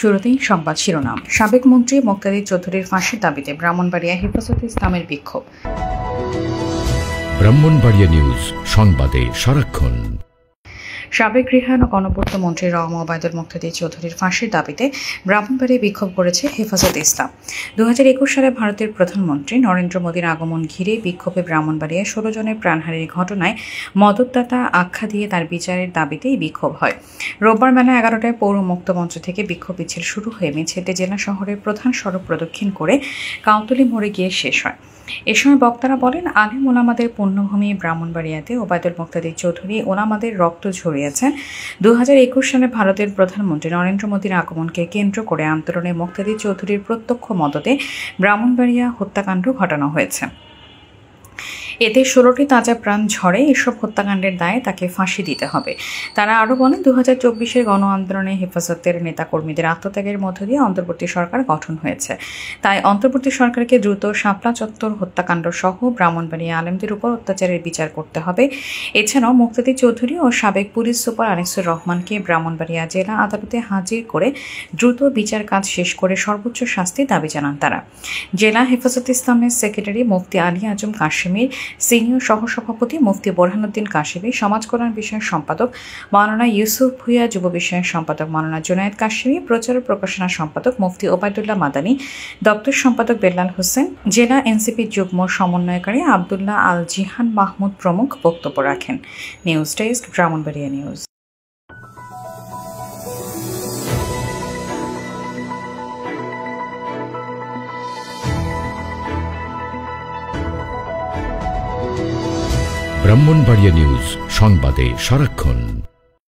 শুরুতেই সংবাদ শিরোনাম। সাবেক মন্ত্রী মুক্তাদি চৌধুরীর ফাঁসির দাবিতে ব্রাহ্মণবাড়িয়া হেফাজতে ইসলামের বিক্ষোভ। ব্রাহ্মণবাড়িয়া নিউজ, সংবাদে সারাক্ষণ। সাবেক গৃহায়ণ ও গণপূর্ত মন্ত্রী রম ওবায়দুল মুক্তাদি চৌধুরীর ফাঁসির দাবিতে ব্রাহ্মণবাড়িয়ায় বিক্ষোভ করেছে হেফাজতে ইসলাম। 2021 সালে ভারতের প্রধানমন্ত্রী নরেন্দ্র মোদীর আগমন ঘিরে বিক্ষোভে ব্রাহ্মণবাড়িয়ায় 16 জনের প্রাণহানির ঘটনায় মদতদাতা আখ্যা দিয়ে তার বিচারের দাবিতে এই বিক্ষোভ হয়। রোববার বেলা 11টায় পৌর মুক্ত মঞ্চ থেকে বিক্ষোভ মিছিল শুরু হয়ে মিছিলটি জেলা শহরের প্রধান সড়ক প্রদক্ষিণ করে কাউতলি মোড়ে গিয়ে শেষ হয়। এ সময় বক্তারা বলেন, আলেম ওলামাদের পুণ্যভূমি ব্রাহ্মণবাড়িয়াতে ওবায়দুল মুক্তাদি চৌধুরী ওলামাদের রক্ত ঝরিয়েছেন। 2021 সালে ভারতের প্রধানমন্ত্রী নরেন্দ্র মোদীর আগমনকে কেন্দ্র করে আন্দোলনে মুক্তাদি চৌধুরীর প্রত্যক্ষ মদতে ব্রাহ্মণবাড়িয়া হত্যাকাণ্ড ঘটানো হয়েছে। এতে 16টি তাজা প্রাণ ঝরে। এসব হত্যাকাণ্ডের দায়ে তাকে ফাঁসি দিতে হবে। তারা আরও বলেন, 2024-এর গণ আন্দোলনে হেফাজতের নেতাকর্মীদের আত্মত্যাগের মধ্য দিয়ে অন্তর্বর্তী সরকার গঠন হয়েছে। তাই অন্তর্বর্তী সরকারকে দ্রুত শাপলা চত্বর হত্যাকাণ্ড সহ ব্রাহ্মণবাড়িয়া আলেমদের উপর অত্যাচারের বিচার করতে হবে। এছাড়াও মুক্তাদি চৌধুরী ও সাবেক পুলিশ সুপার আনিসুর রহমানকে ব্রাহ্মণবাড়িয়া জেলা আদালতে হাজির করে দ্রুত বিচার কাজ শেষ করে সর্বোচ্চ শাস্তির দাবি জানান তারা। জেলা হেফাজতে ইসলামের সেক্রেটারি মুফতি আলী আজম কাশেমীর, সিনিয়র সহসভাপতি মুফতি বোরহানুদ্দিন কাশেমী, সমাজ কল্যাণ বিষয়ক সম্পাদক মাওলানা ইউসুফ ভুঁইয়া, যুব বিষয়ক সম্পাদক মাওলানা জুনায়েদ কাশেমী, প্রচার ও প্রকাশনা সম্পাদক মুফতি ওবায়দুল্লাহ মাদানী, দপ্তর সম্পাদক বেলাল হোসেন, জেলা এনসিপি যুগ্ম সমন্বয়কারী আব্দুল্লাহ আল জিহান মাহমুদ প্রমুখ বক্তব্য রাখেন। News desk, Brahmanbaria news. Brahmanbaria news, সংবাদে সারাক্ষণ।